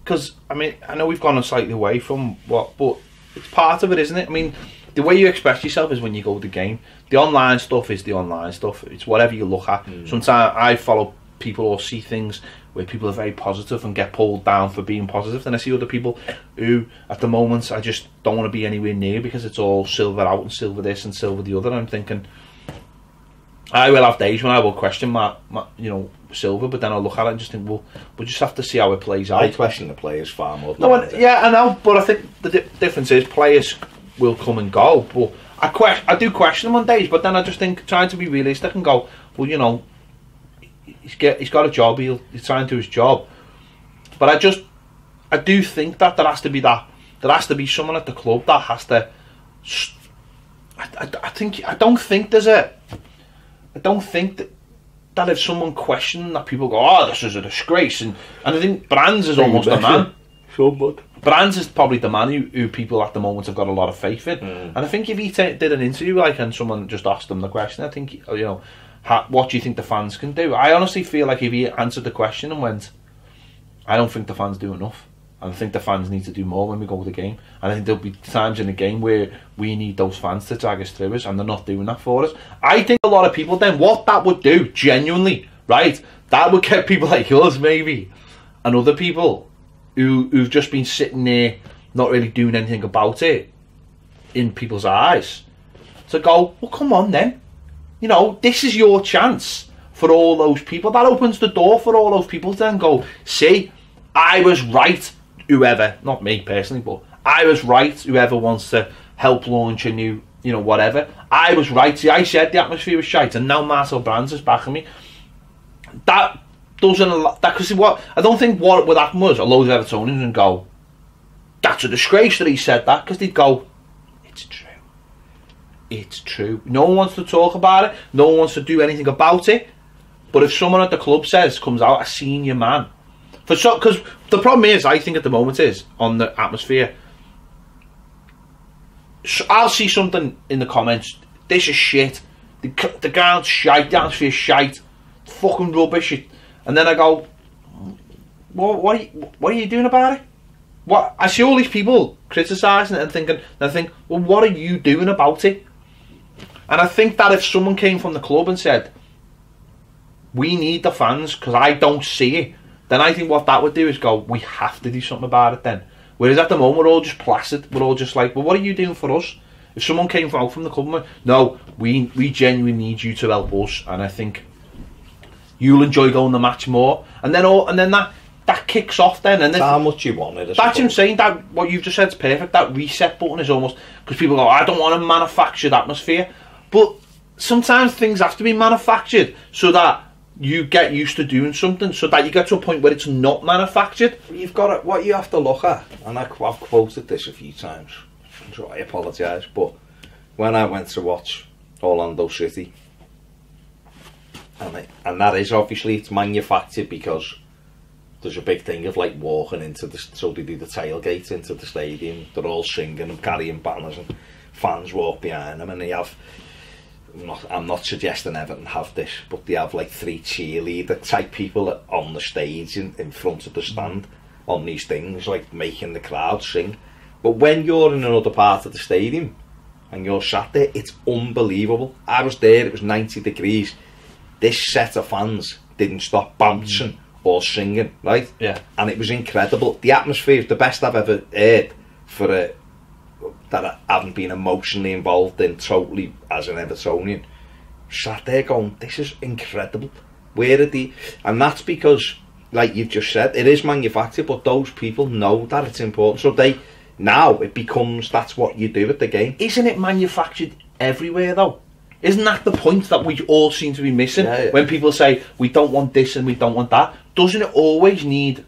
because I mean, I know we've gone slightly away from what, but it's part of it, isn't it? I mean, the way you express yourself is when you go to the game. The online stuff is the online stuff, it's whatever you look at. Sometimes I follow people or see things where people are very positive and get pulled down for being positive, and I see other people who at the moment I just don't want to be anywhere near, because it's all silver out and silver this and silver the other, and I'm thinking I will have days when I will question my silver, but then I'll look at it and just think, well, we'll just have to see how it plays out.
I question the players far more than
I know, but I think the difference is players will come and go, but I do question them on days, but then I just think, trying to be realistic and go, well, you know, he's got a job, he's trying to do his job. But I do think that there has to be someone at the club that has to. I don't think that if someone questioning that, people go, oh, this is a disgrace, and I think Brands is almost the man. Brands is probably the man who people at the moment have got a lot of faith in, and I think if he did an interview and someone just asked him the question, I think, you know, what do you think the fans can do? I honestly feel like if he answered the question and went, I don't think the fans do enough, and I think the fans need to do more when we go to the game, and I think there'll be times in the game where we need those fans to drag us through us, and they're not doing that for us. I think a lot of people then, what that would do, genuinely, right, that would get people like us maybe, and other people who've just been sitting there not really doing anything about it in people's eyes, to go, well, come on then. You know, this is your chance for all those people. That opens the door for all those people to then go, see, I was right, whoever, not me personally, but I was right, whoever wants to help launch a new, you know, whatever. I was right. See, I said the atmosphere was shite, and now Marcel Brands is backing me. That doesn't, because what, I don't think what would happen was a load of Evertonians and go, that's a disgrace that he said that, because they'd go, it's true. It's true. No one wants to talk about it. No one wants to do anything about it. But if someone at the club comes out, a senior man, because the problem is, I think at the moment is on the atmosphere. I'll see something in the comments. This is shit. The ground's shite. The atmosphere's shite. It's fucking rubbish. And then I go, what are you doing about it? What? I see all these people criticising it and thinking, and I think, well, what are you doing about it? And I think that if someone came from the club and said, we need the fans because I don't see it, then I think what that would do is go, we have to do something about it then. Whereas at the moment we're all just placid, we're all just like, well, what are you doing for us? If someone came out from the club and went, no, we genuinely need you to help us, and I think you'll enjoy going the match more, and then that kicks off then, and
how much you want it.
That's what I'm saying. That what you've just said is perfect. That reset button is almost, because people go, I don't want a manufactured atmosphere, but sometimes things have to be manufactured so that you get used to doing something, so that you get to a point where it's not manufactured.
You've got it. What you have to look at, and I've quoted this a few times, so I apologise, but when I went to watch Orlando City, and that is obviously, it's manufactured because there's a big thing of like walking into the, so they do the tailgate into the stadium, they're all singing and carrying banners and fans walk behind them, and they have I'm not suggesting Everton have this, but they have like 3 cheerleader type people on the stage in front of the stand on these things, like making the crowd sing. But when you're in another part of the stadium and you're sat there, it's unbelievable. I was there, it was 90 degrees. This set of fans didn't stop bouncing or singing, right?
Yeah.
And it was incredible. The atmosphere is the best I've ever heard for that I haven't been emotionally involved in totally as an Evertonian. Sat there going, this is incredible. Where are the... And that's because, like you've just said, it is manufactured, but those people know that it's important. So they... Now it becomes, that's what you do at the game.
Isn't it manufactured everywhere though? Isn't that the point that we all seem to be missing?
Yeah.
When people say, we don't want this and we don't want that. Doesn't it always need...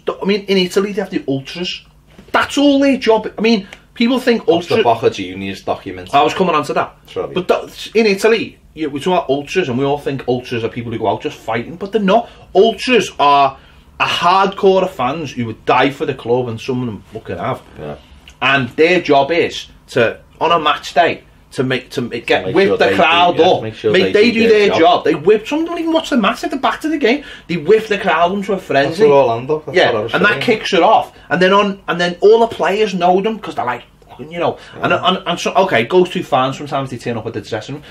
I mean, in Italy they have the ultras. That's all their job. I mean, people think ultras...
the Boca Juniors document.
I was coming on to that.
Sorry.
But in Italy, we talk about ultras and we all think ultras are people who go out just fighting, but they're not. Ultras are a hardcore of fans who would die for the club, and some of them fucking have.
Yeah.
And their job is to, on a match day, to whip
sure
the crowd up.
Make sure
they do their job. They whip. Some don't even watch the match at the back of the game. They whip the crowd into a frenzy.
That's Orlando. That's
yeah,
what
and that kicks it off. And then all the players know them because they're like, you know. Yeah. And so okay, it goes too far. And sometimes they turn up at the dressing room,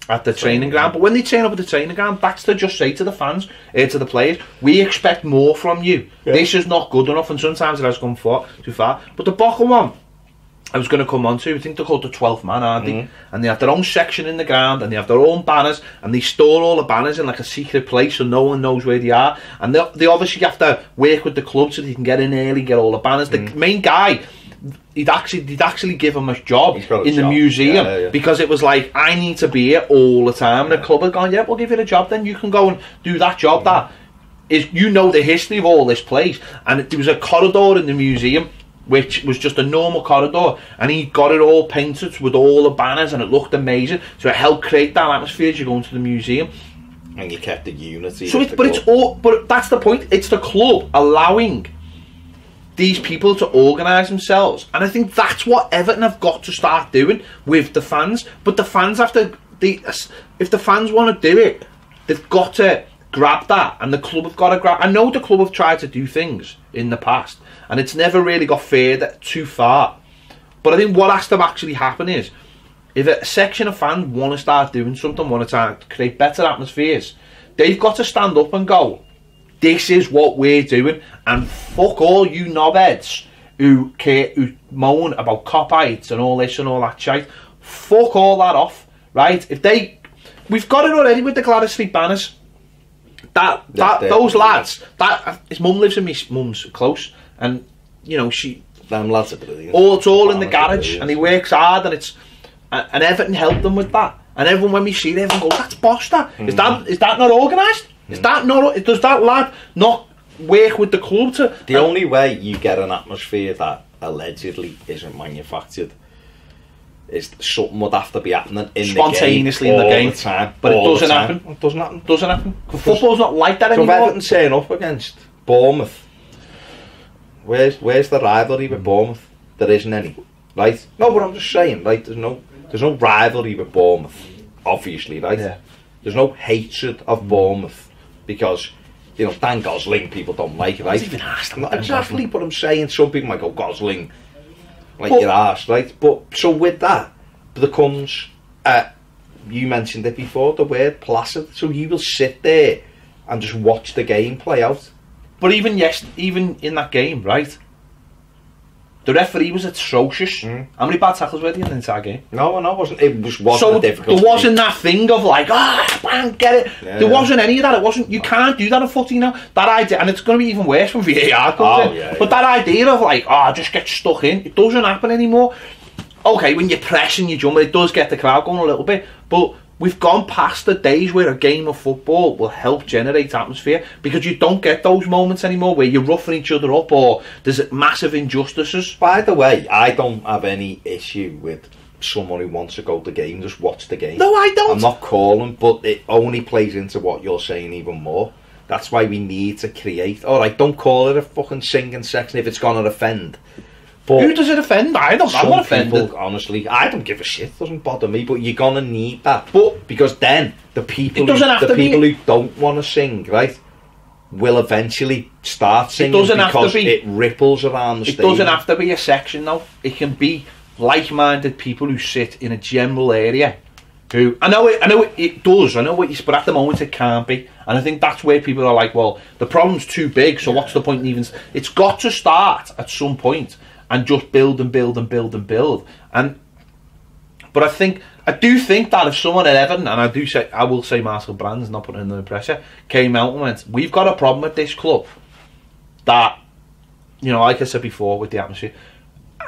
at the training ground. But when they turn up at the training ground, that's to just say to the fans, to the players, we expect more from you. Yeah. This is not good enough. And sometimes it has gone too far. But the Boca one, I was going to come on to, I think they're called the 12th man, aren't they? And they have their own section in the ground, and they have their own banners, and they store all the banners in like a secret place so no one knows where they are. And they obviously have to work with the club so they can get in early, get all the banners. The main guy, they'd actually give him a job in the museum, because it was like, I need to be here all the time. And the club had gone, yeah, we'll give you the job then, you can go and do that job. That is, you know, the history of all this place. And there was a corridor in the museum which was just a normal corridor, and he got it all painted with all the banners, and it looked amazing. So it helped create that atmosphere as you go into the museum.
And you kept the unity.
So but that's the point. It's the club allowing these people to organise themselves, and I think that's what Everton have got to start doing with the fans. But the fans have to. If the fans want to do it, they've got to grab that, and the club have got to grab. I know the club have tried to do things in the past, and it's never really got further too far. But I think what has to actually happen is, if a section of fans want to start doing something, want to try to create better atmospheres, they've got to stand up and go, this is what we're doing, and fuck all you knobheads who moan about cop heights and all this and all that shite. Fuck all that off, right? We've got it already with the Gladys Street banners. Those lads, his mum lives in my mum's close, and you know,
them lads are brilliant.
It's all in the garage, and he works hard, and Everton helped them with that. And everyone, when we see it, everyone goes, that's boss. Is that not organised? Does that lad not work with the club to?
The only way you get an atmosphere that allegedly isn't manufactured is something would have to be happening
spontaneously in the game, time, but it doesn't happen. It doesn't happen. Football's not like that anymore.
So if Everton turn up against Bournemouth, where's the rivalry with Bournemouth? There isn't any, right? No, but I'm just saying, right? There's no rivalry with Bournemouth, obviously, right? Yeah. There's no hatred of Bournemouth because, you know, Dan Gosling, people don't like it, right?
Even asked
exactly, but I'm saying some people might go, Gosling, like your arse, right? But so with that, there comes, you mentioned it before, the word placid. So you will sit there and just watch the game play out.
But even in that game, right? The referee was atrocious. How many bad tackles were there in the entire game?
No, it wasn't. It just wasn't a difficult.
There wasn't that thing of like, bang, get it. Yeah, there wasn't any of that. It wasn't. You can't do that in footy now. That idea, and it's going to be even worse when VAR comes in. Yeah, but that idea of like, just get stuck in, it doesn't happen anymore. Okay, when you're pressing, you jump, it does get the crowd going a little bit, but we've gone past the days where a game of football will help generate atmosphere, because you don't get those moments anymore where you're roughing each other up or there's massive injustices.
By the way, I don't have any issue with someone who wants to go to the game, just watch the game.
No, I don't.
I'm not calling, but it only plays into what you're saying even more. That's why we need to create. Alright, don't call it a fucking singing section if it's going to offend. But
who does it offend? I'm not offended.
People, honestly, I don't give a shit. Doesn't bother me. But you're gonna need that.
But
because then the people
who
don't want to sing, right, will eventually start singing because it ripples around the stage.
It doesn't have to be a section though. It can be like-minded people who sit in a general area. Who I know it does. I know what you, but at the moment it can't be. And I think that's where people are like, well, the problem's too big. So what's the point in even? It's got to start at some point and just build and build and build and build. But I do think that if someone at Everton, and I will say Marcel Brands, not putting in the pressure, came out and went, we've got a problem with this club. That, you know, like I said before, with the atmosphere.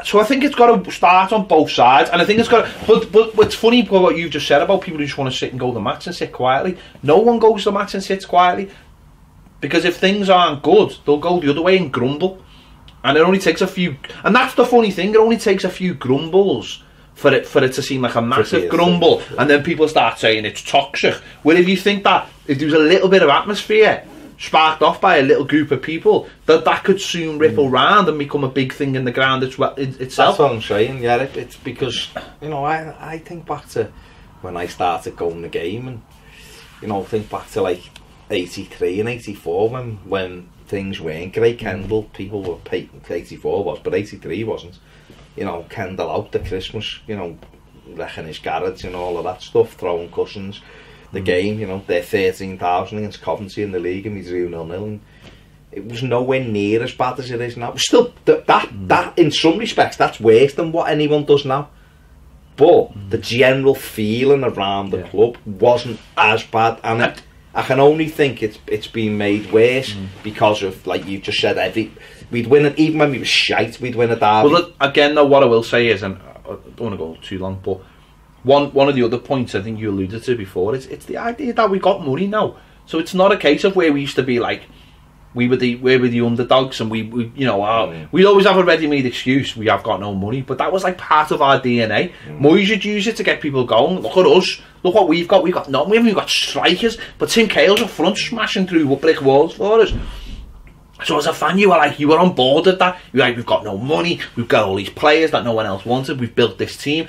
So I think it's got to start on both sides, and I think it's got to, but what's funny about what you've just said about people who just want to sit and go to the match and sit quietly. No one goes to the match and sits quietly, because if things aren't good, they'll go the other way and grumble. And it only takes a few, and that's the funny thing, it only takes a few grumbles for it to seem like a massive grumble, and then people start saying it's toxic. Where if you think that if there was a little bit of atmosphere sparked off by a little group of people, that could soon ripple round and become a big thing in the ground itself.
That's what I'm saying. Yeah, it's because, you know, I think back to when I started going the game, and, you know, think back to like 83 and 84 when things weren't great. Kendall, people were 84 was, but 83 wasn't. You know, Kendall out at Christmas, you know, wrecking his garage and all of that stuff, throwing cushions. The game, you know, they're 13,000 against Coventry in the league and we 0-0, and it was nowhere near as bad as it is now. Still, that in some respects, that's worse than what anyone does now. But the general feeling around the club wasn't as bad, and I can only think it's been made worse because of, like you just said, we'd win it, even when we were shite, we'd win a derby.
Well, again, though, what I will say is, and I don't want to go too long, but one of the other points I think you alluded to before is it's the idea that we got money now. So it's not a case of where we used to be like we were the underdogs and we you know we always have a ready-made excuse, we have got no money, but that was like part of our DNA. Moyes would use it to get people going. Look at us, look what we've got nothing, we haven't even got strikers, but Tim Cahill's up front smashing through brick walls for us. So as a fan, you were on board at that. You were like, we've got no money, we've got all these players that no one else wanted, we've built this team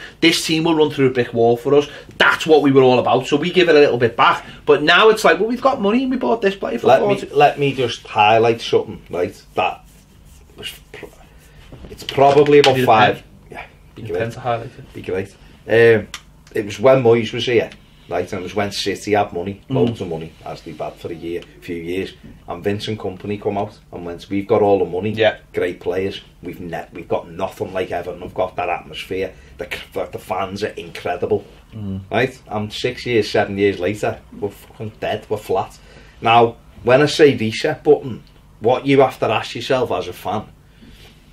will run through a brick wall for us. That's what we were all about, so we give it a little bit back. But now it's like, well, we've got money and we bought this player for
let me just highlight something, right? That was it's probably about five. Yeah, be great.
To highlight it.
Be great. It was when Moyes was here. Right, and it was when City had money, loads of money, as they've had for a few years, and Vincent Kompany come out and went, we've got all the money, great players, we've got nothing like Everton, we've got that atmosphere, the fans are incredible, right? And 7 years later, we're fucking dead, we're flat. Now, when I say reset button, what you have to ask yourself as a fan,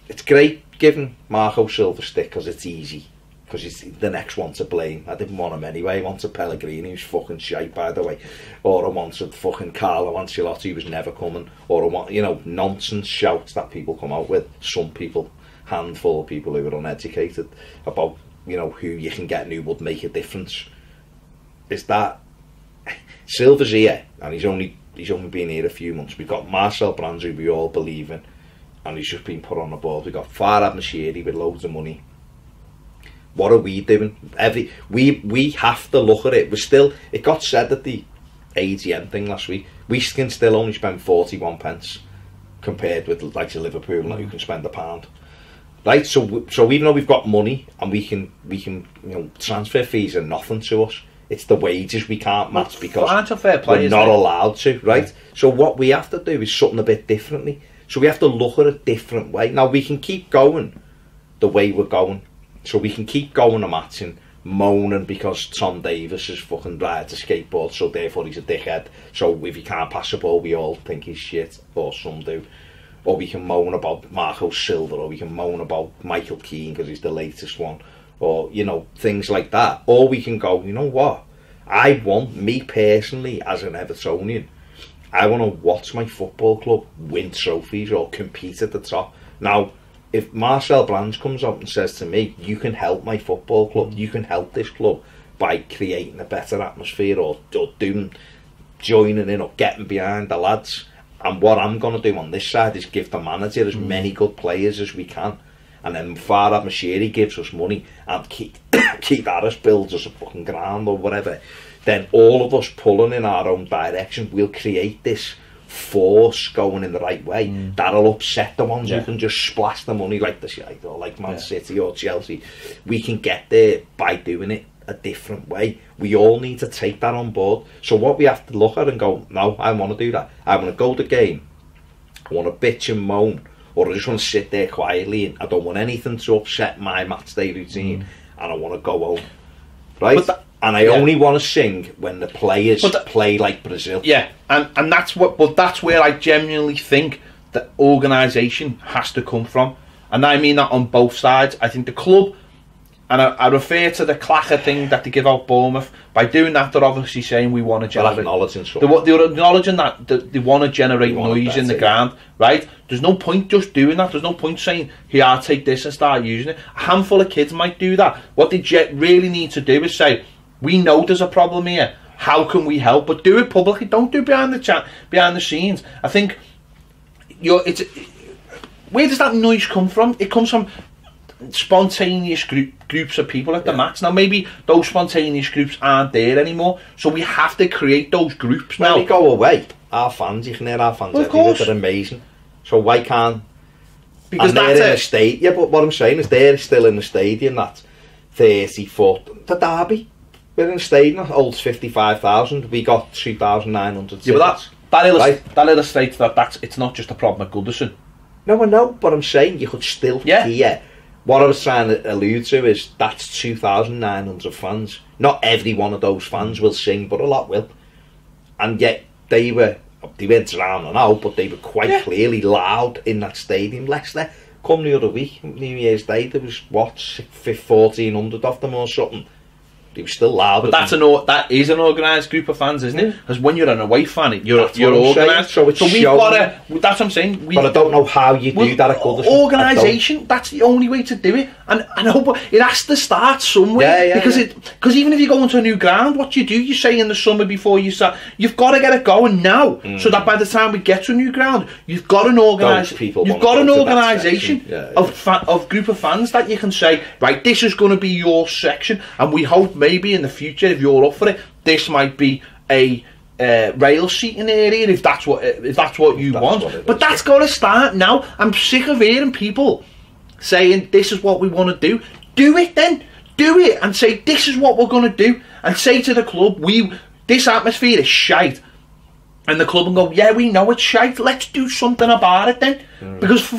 it's great giving Marco Silva stick because it's easy. Because he's the next one to blame. I didn't want him anyway. I wanted Pellegrini, who's fucking shite, by the way. Or I wanted fucking Carlo Ancelotti, who was never coming. Or I want, you know, nonsense shouts that people come out with. Some people, handful of people who are uneducated about, you know, who you can get and who would make a difference. Is that Silva's here, and he's only been here a few months. We've got Marcel Brands, who we all believe in, and he's just been put on the board. We've got Farhad Moshiri with loads of money. What are we doing? We have to look at it. It got said at the AGM thing last week, we can still only spend 41 pence compared with like Liverpool, who can spend £1. Right, so even though we've got money and we can you know, transfer fees are nothing to us. It's the wages we can't match because we're not allowed to, right? So what we have to do is something a bit differently. So we have to look at it a different way. Now we can keep going the way we're going. So we can keep going a match and moaning because Tom Davis is fucking rides a skateboard, so therefore he's a dickhead. So if he can't pass the ball, we all think he's shit, or some do. Or we can moan about Marco Silva, or we can moan about Michael Keane because he's the latest one, or, you know, things like that. Or we can go, you know what? I want, me personally, as an Evertonian, I want to watch my football club win trophies or compete at the top. Now, if Marcel Brands comes up and says to me, you can help my football club, you can help this club by creating a better atmosphere or joining in or getting behind the lads, and what I'm going to do on this side is give the manager as many good players as we can, and then Farhad Moshiri gives us money, and Keith Harris builds us a fucking ground or whatever, then all of us pulling in our own direction will create this force going in the right way that'll upset the ones who can just splash the money like the shite, or like Man City or Chelsea. We can get there by doing it a different way. We all need to take that on board. So what we have to look at and go, no, I want to do that. I want to go to the game, I want to bitch and moan, or I just want to sit there quietly, and I don't want anything to upset my match day routine, and I want to go home, right? And I only want to sing when the players play like Brazil.
Yeah, and that's what. But that's where I genuinely think that organisation has to come from, and I mean that on both sides. I think the club, and I refer to the clacker thing that they give out Bournemouth. By doing that, they're obviously saying we want to generate. They're acknowledging that they want to generate noise in the ground, right? There's no point just doing that. There's no point saying, "Here, I'll take this and start using it." A handful of kids might do that. What they really need to do is say, we know there's a problem here. How can we help? But do it publicly. Don't do it behind the scenes. I think where does that noise come from? It comes from spontaneous groups of people at the match. Now maybe those spontaneous groups aren't there anymore, so we have to create those groups now.
When we go away, our fans, you can hear our fans everywhere, they're amazing. So why can't? Because they're in the stadium. Yeah, but what I'm saying is they're still in the stadium. That's 30-foot. The derby. We're in a stadium that holds 55,000. We got 2,900 tickets.
Yeah, but that illustrates that it's not just a problem at Goodison.
No, I know, but I'm saying you could still hear. What I was trying to allude to is that's 2,900 fans. Not every one of those fans will sing, but a lot will. And yet they weren't drowning out, but they were quite clearly loud in that stadium. Leicester, come the other week, New Year's Day, there was 1,400 of them or something. They were still loud.
But that is an organised group of fans, isn't it? Because when you're an away fan, you're organised. So we've got to. That's what I'm saying.
But I don't know how you do that at Goodison.
Organisation. That's the only way to do it. And I know, but it has to start somewhere. Because even if you go into a new ground, what you do, you say in the summer before you start, you've got to get it going now, so that by the time we get to a new ground, you've got an organisation. You've got an organisation of group of fans that you can say, right, this is going to be your section, and we hope maybe in the future, if you're up for it, this might be a rail seating area if that's what you want. But that's got to start now. I'm sick of hearing people saying this is what we want to do. Do it then. Do it and say this is what we're going to do, and say to the club, this atmosphere is shite, and the club will go, yeah, we know it's shite, let's do something about it then. Because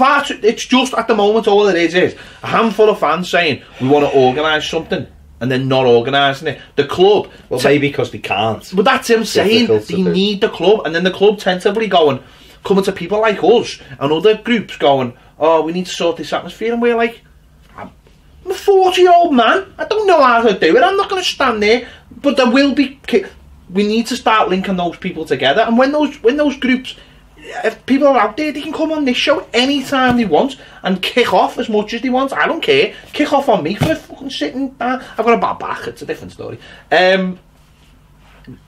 it's just at the moment all it is a handful of fans saying we want to organise something, and then not organising it. The club...
Well, maybe because they can't.
But that's him saying they need the club, and then the club tentatively coming to people like us and other groups going, oh, we need to sort this atmosphere, and we're like, I'm a 40-year-old man, I don't know how to do it, I'm not going to stand there. But there will be... We need to start linking those people together, and when those groups... If people are out there, they can come on this show anytime they want and kick off as much as they want. I don't care. Kick off on me for fucking sitting down. I've got a bad back. It's a different story.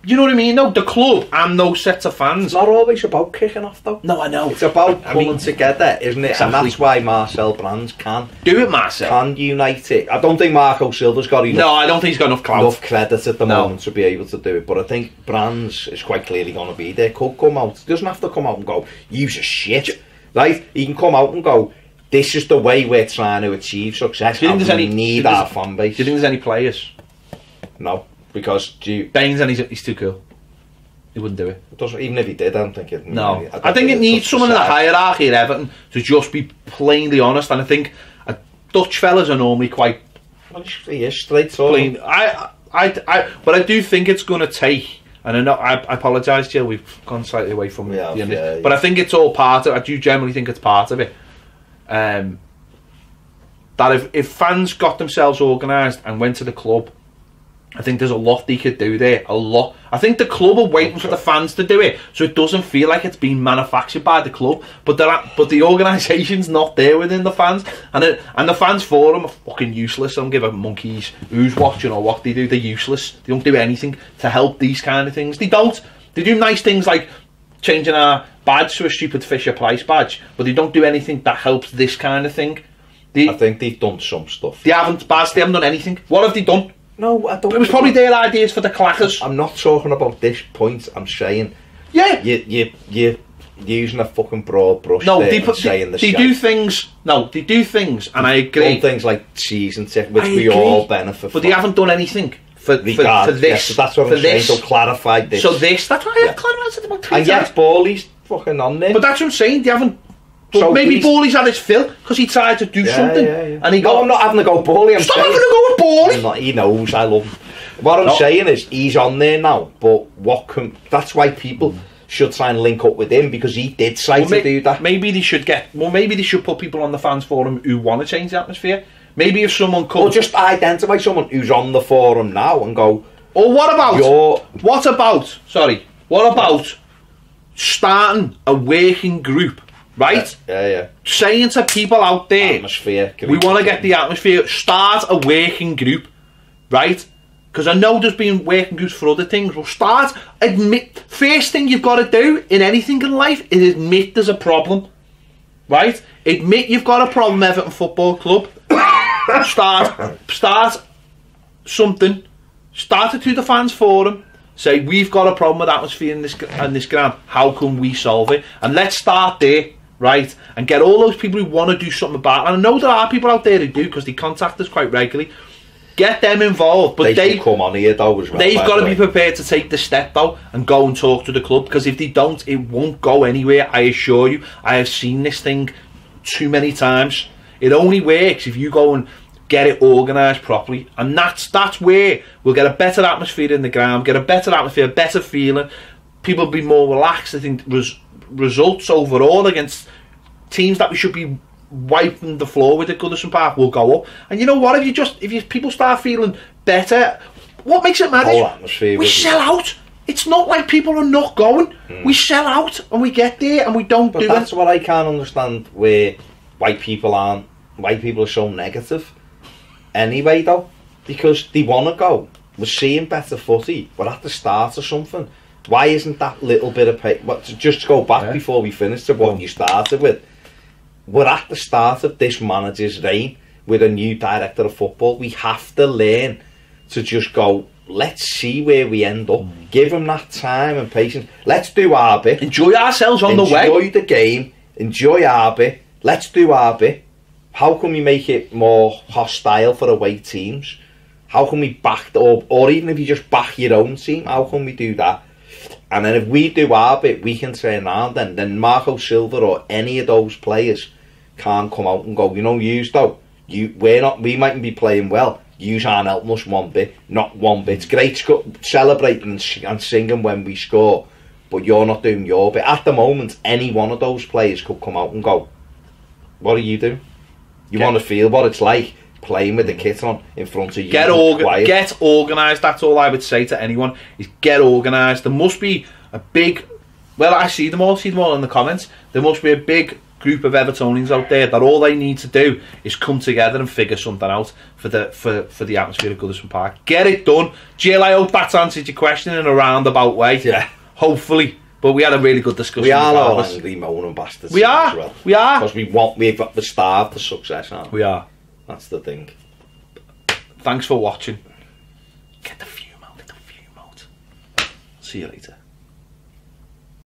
You know what I mean? No, the club and those sets of fans.
It's not always about kicking off, though.
No, I know.
It's about coming together, isn't it? Exactly. And that's why Marcel Brands can
do it. Marcel
can unite it. I don't think Marco Silva's got enough.
No, I don't think he's got enough
credit at the moment to be able to do it. But I think Brands is quite clearly going to be there. Could come out. He doesn't have to come out and go, "Use a shit." Right? He can come out and go, "This is the way we're trying to achieve success. Do you think we need our fan base."
Do you think there's any players?
No, because
Baines and he's too cool. He wouldn't do it.
Even if he did, I don't think it.
No, I think it needs someone in the hierarchy at Everton to just be plainly honest. And I think Dutch fellas are normally quite.
Well, he is straightforward.
But I do think it's going to take. And I know I apologise, Jill. We've gone slightly away from the end, but I think it's all part of. I do generally think it's part of it. That if fans got themselves organised and went to the club, I think there's a lot they could do there. A lot. I think the club are waiting for the fans to do it, so it doesn't feel like it's being manufactured by the club. But the organisation's not there within the fans, and the fans forum are fucking useless. I don't give a monkeys who's watching or what they do. They're useless. They don't do anything to help these kind of things. They don't. They do nice things like changing our badge to a stupid Fisher Price badge, but they don't do anything that helps this kind of thing.
I think they've done some stuff.
They haven't, Baz, they haven't done anything. What have they done?
No, I don't.
It was probably their ideas for the clackers.
I'm not talking about this point. I'm saying,
yeah,
you're using a fucking broad brush.
No,
there
they do things. No, they do things, and I agree.
Done things like season ticket, which we all benefit from.
But they haven't done anything for this.
Yes, that's what I'm saying. So clarified this.
So this, that's why I clarified it about 3
and yes, Bawley's fucking on there.
But that's what I'm saying. They haven't. But so maybe Bawley's had his fill because he tried to do something, and he got.
No, I'm not having to go Bawley.
Stop having to go with Bawley.
He knows I love him. What I'm saying is he's on there now, but that's why people should try and link up with him, because he did try to do that.
Maybe they should put people on the fans forum who want to change the atmosphere. Maybe if someone could,
or just identify someone who's on the forum now and go,
or what about starting a working group, right?
Yeah.
Saying to people out there,
atmosphere,
we want to get the atmosphere. Start a working group, right? Because I know there's been working groups for other things. Well, admit. First thing you've got to do in anything in life is admit there's a problem, right? Admit you've got a problem, Everton Football Club. Start something. Start it to the fans forum. Say, we've got a problem with atmosphere in this ground. How can we solve it? And let's start there, right? And get all those people who want to do something about it. And I know there are people out there who do, because they contact us quite regularly. Get them involved, but they
come on here though as well.
They've got to be prepared to take the step though and go and talk to the club, because if they don't, it won't go anywhere. I assure you. I have seen this thing too many times. It only works if you go and get it organised properly, and that's where we'll get a better atmosphere in the ground, get a better atmosphere, a better feeling. People will be more relaxed. I think results overall against teams that we should be wiping the floor with at Goodison Park will go up. And you know what? If people start feeling better, what makes it mad is we sell out. It's not like people are not going. We sell out and we get there and we don't do it.
But that's what I can't understand, where white people are so negative. Anyway, though, because they want to go. We're seeing better footy. We're at the start of something. Why isn't that little bit of pay? But just to go back before we finish to what you started with. We're at the start of this manager's reign with a new director of football. We have to learn to just go, let's see where we end up. Give him that time and patience. Let's do our bit.
Enjoy ourselves on the way.
Enjoy the game. Enjoy our bit. Let's do our bit. How can we make it more hostile for away teams? How can we back, or even if you just back your own team, how can we do that? And then if we do our bit, we can turn around then Marco Silva or any of those players can't come out and go, yous though, we mightn't be playing well, yous aren't helping us one bit, not one bit. It's great celebrating and singing when we score, but you're not doing your bit. At the moment, any one of those players could come out and go, what are you doing? You want to feel what it's like playing with the kit on in front of you.
Get organised. That's all I would say to anyone, is get organised. There must be a big, well, I see them all in the comments. There must be a big group of Evertonians out there that all they need to do is come together and figure something out for the atmosphere of Goodison Park. Get it done. Jill, I hope that's answered your question in a roundabout way.
Yeah.
Hopefully. But we had a really good discussion.
We are all angry, moaning bastards.
We are.
As well.
We are.
Because we're starved to success, aren't we?
We are.
That's the thing.
Thanks for watching. Get the fume out. See you later.